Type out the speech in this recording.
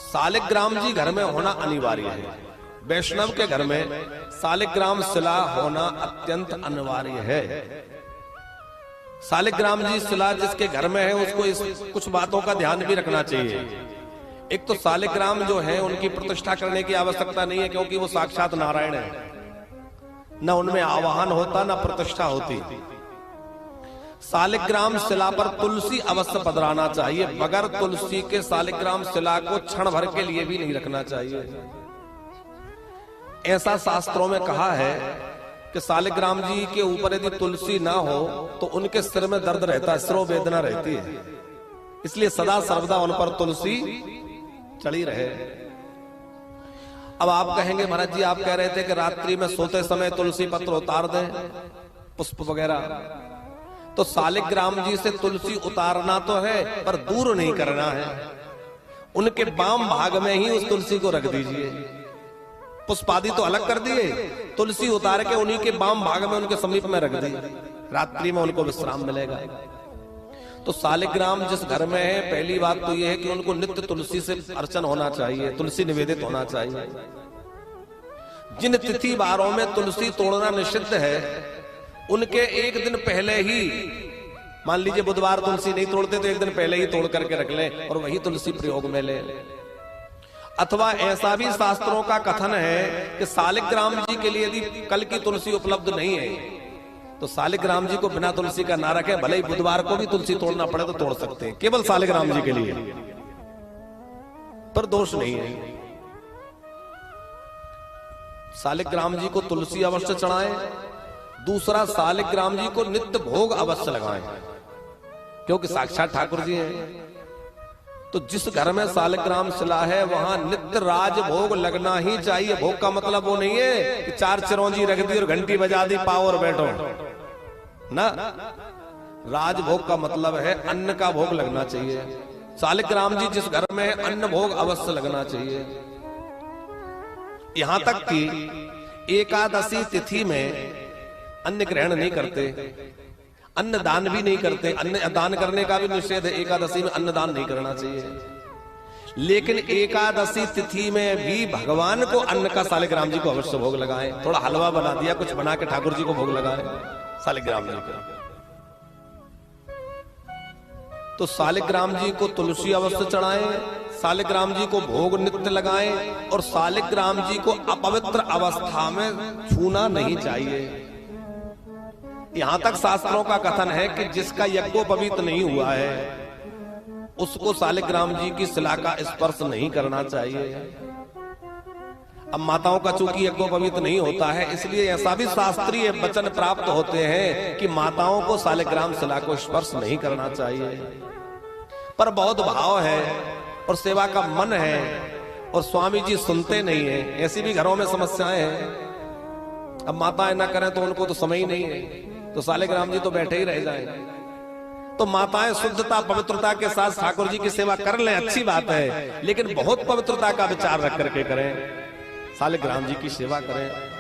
सालिग्राम जी घर में होना अनिवार्य है। वैष्णव के घर में सालिग्राम शिला होना अत्यंत अनिवार्य है। सालिग्राम जी शिला जिसके घर में है उसको इस कुछ बातों का ध्यान भी रखना चाहिए। एक तो सालिग्राम जो है उनकी प्रतिष्ठा करने की आवश्यकता नहीं है, क्योंकि वो साक्षात नारायण है, न उनमें आवाहन होता न प्रतिष्ठा होती। सालिग्राम शिला पर तुलसी अवश्य पधराना चाहिए। बगैर तुलसी के सालिग्राम शिला को क्षण भर के लिए भी नहीं रखना चाहिए। ऐसा शास्त्रों में कहा है कि सालिग्राम जी के ऊपर यदि तुलसी ना हो तो उनके सिर में दर्द रहता है, सिरों वेदना रहती है, इसलिए सदा सर्वदा उन पर तुलसी चढ़ी रहे। अब आप कहेंगे महाराज जी आप कह रहे थे कि रात्रि में सोते समय तुलसी पत्र उतार दें, पुष्प वगैरह, तो सालिग्राम जी से तुलसी उतारना तो है पर दूर नहीं करना है। उनके बाम भाग में ही उस तुलसी को रख दीजिए। पुष्प आदि तो अलग कर दिए, तुलसी उतार के उन्हीं के बाम भाग में उनके समीप में रख दी, रात्रि में उनको विश्राम मिलेगा। तो सालिग्राम जिस घर में है, पहली बात तो यह है कि उनको नित्य तुलसी से अर्चन होना चाहिए, तुलसी निवेदित होना चाहिए। जिन तिथि वारों में तुलसी तोड़ना निषिद्ध है उनके एक दिन पहले ही, मान लीजिए बुधवार तुलसी नहीं तोड़ते तो एक दिन पहले ही तोड़ करके रख लें और वही तुलसी प्रयोग में ले। अथवा ऐसा भी शास्त्रों का कथन है कि सालिग्राम जी के लिए यदि कल की तुलसी उपलब्ध नहीं है तो सालिग्राम जी को बिना तुलसी का ना रखें, भले ही बुधवार को भी तुलसी तोड़ना पड़े तो तोड़ सकते हैं, केवल सालिग्राम जी के लिए, पर दोष नहीं है। सालिग्राम जी को तुलसी अवश्य चढ़ाएं। दूसरा, सालिग्राम जी को नित्य भोग अवश्य लगाएं, क्योंकि साक्षात ठाकुर जी हैं। तो जिस घर में सालिग्राम शिला है वहां नित्य राज भोग लगना ही चाहिए। भोग का मतलब वो नहीं है कि 4 चिरौंजी रख दी और घंटी बजा दी, पाओ और बैठो ना। राज भोग का मतलब है अन्न का भोग लगना चाहिए। सालिग्राम जी जिस घर में है अन्न भोग अवश्य लगना चाहिए। यहां तक कि एकादशी तिथि में अन्न ग्रहण नहीं करते, अन्न दान भी नहीं करते। अन्न दान करने का भी निषेध है, एकादशी में अन्न दान नहीं करना चाहिए। लेकिन एकादशी तिथि में भी भगवान को अन्न का सालिग्राम जी को अवश्य भोग लगाएं। थोड़ा हलवा बना दिया, कुछ बना के ठाकुर जी को भोग लगाएं सालिग्राम जी को। तो सालिग्राम जी को तुलसी अवश्य चढ़ाएं, सालिग्राम जी को भोग नित्य लगाएं, और सालिग्राम जी को अपवित्र अवस्था में छूना नहीं चाहिए। यहां तक शास्त्रों का कथन है कि जिसका यज्ञोपवीत नहीं हुआ है उसको सालिग्राम जी की शिला का स्पर्श नहीं करना चाहिए। अब माताओं का चूंकि यज्ञोपवीत नहीं होता है, इसलिए ऐसा भी शास्त्रीय वचन प्राप्त होते हैं कि माताओं को सालिग्राम शिला को स्पर्श नहीं करना चाहिए। पर बहुत भाव है और सेवा का मन है और स्वामी जी सुनते नहीं है, ऐसी भी घरों में समस्याएं हैं। अब माताएं ना करें तो उनको तो समय ही नहीं है, तो सालिग्राम जी तो बैठे ही रह जाएं। तो माताएं शुद्धता पवित्रता के साथ ठाकुर जी की सेवा कर लें, अच्छी बात है, लेकिन बहुत पवित्रता का विचार रख करके करें, सालिग्राम जी की सेवा करें।